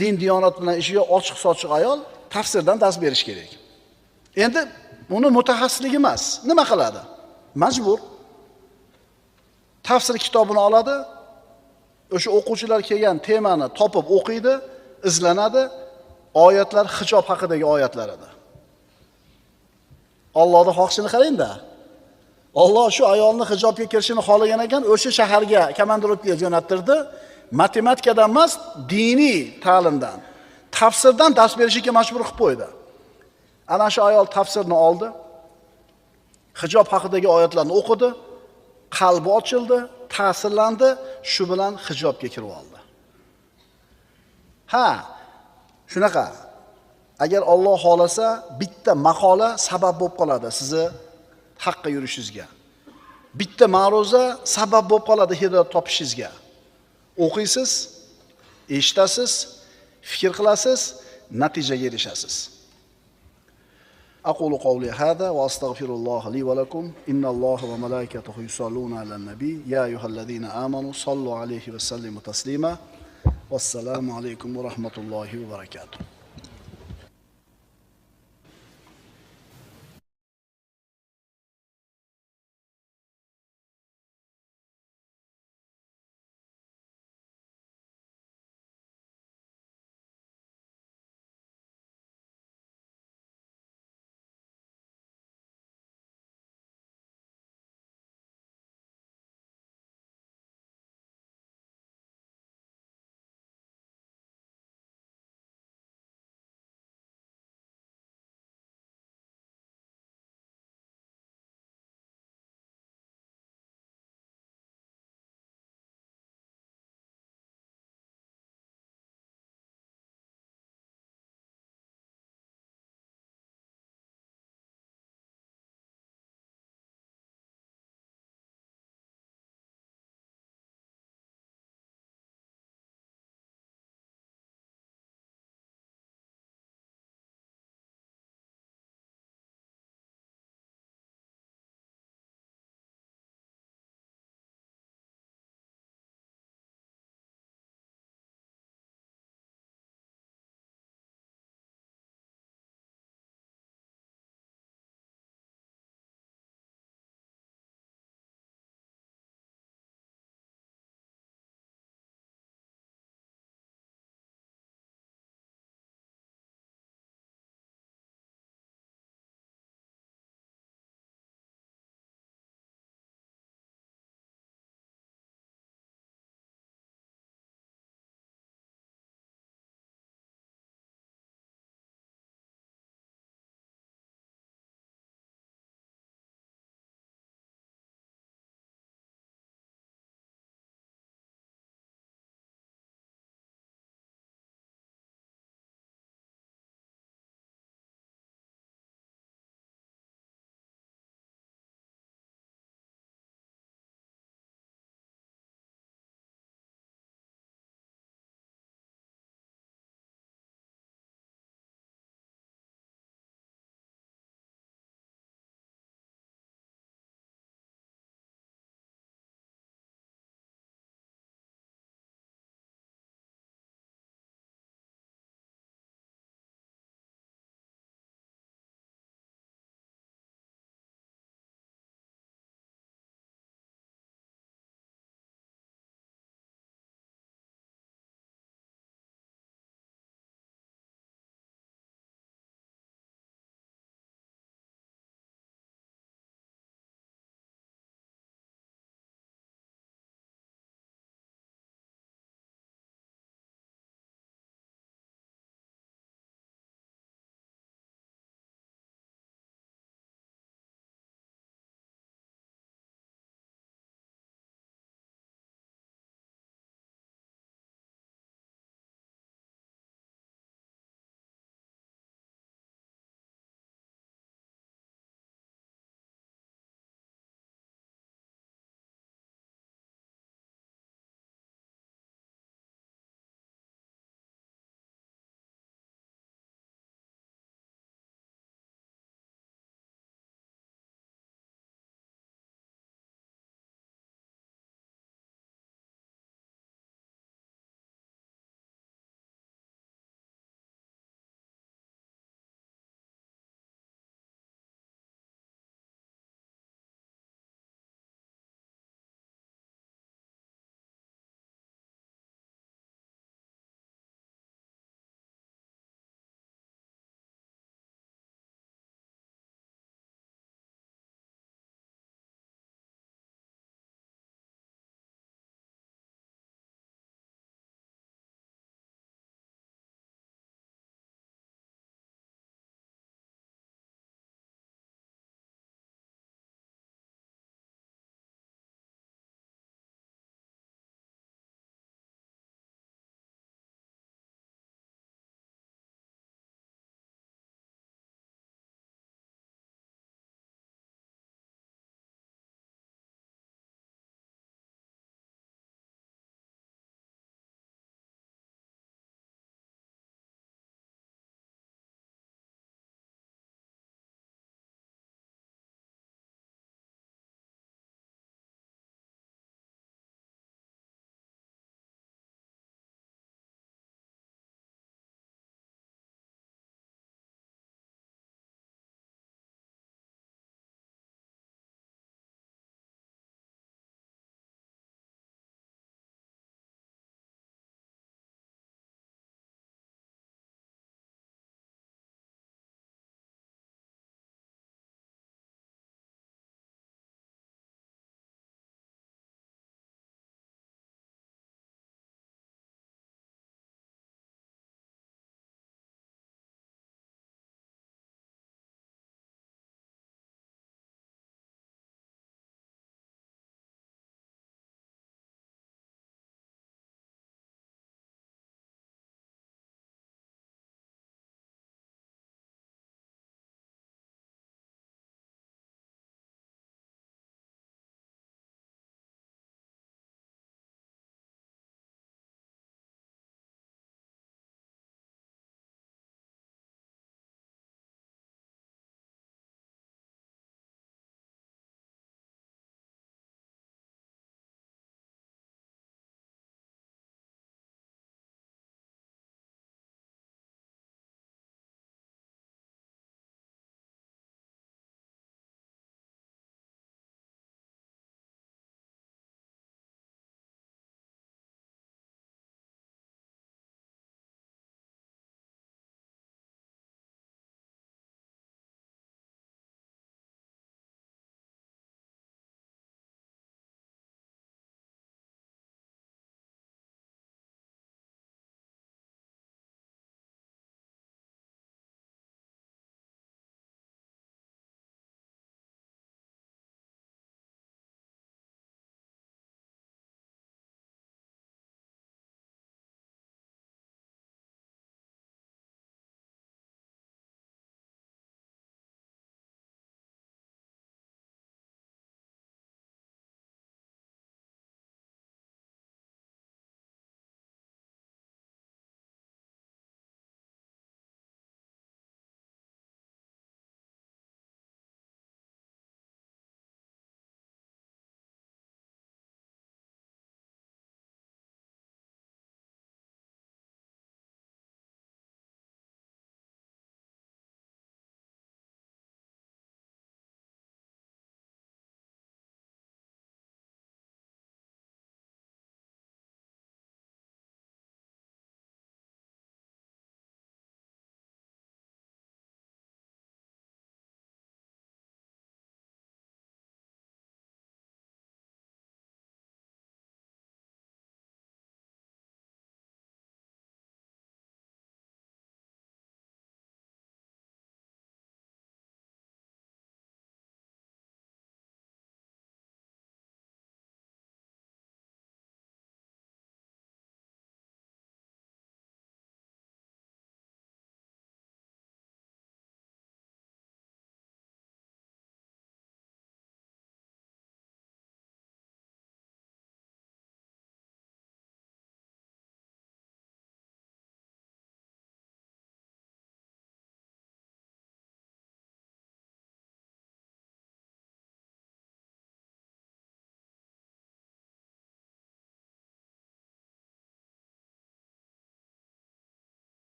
Din-diyonat bilan ishi yo'q, ochiq-sochiq ayol tafsirdan dars berish kerak. Endi uni mutaxassisligi emas, nima qiladi? Majbur. Tafsir kitobini oladi, o'sha o'quvchilar kelgan temani topib o'qiydi, izlanadi. Oyatlar hijob haqidagi oyatlar edi. Allohning xohishini qarang-da. Alloh shu ayolni hijobga kirishini xohlagan ekan, o'sha shaharga komandirovkaga jo'nattirdi. Matematikadan emas, diniy ta'limdan, tafsirdan dars berishga majbur qilib qo'ydi. Ana shu ayol tafsirni oldi. Hijob haqidagi oyatlarni o'qidi, qalbi ochildi, ta'sirlandi, shu bilan hijobga kirib oldi. Ha, shunaqa. Agar Alloh xolasa, bitta maqola sabab bo'lib qoladi sizni haqqa yurishingizga. Bitta ma'ruza sabab bo'lib qoladi hidoyat topishingizga. O'qiysiz, eshitasiz, fikr qilasiz, natijaga erishasiz. أقول قولي هذا وأستغفر الله لي ولكم إن الله وملائكته يصلون على النبي يا أيها الذين آمنوا صلوا عليه وسلموا تسليما والسلام عليكم ورحمة الله وبركاته.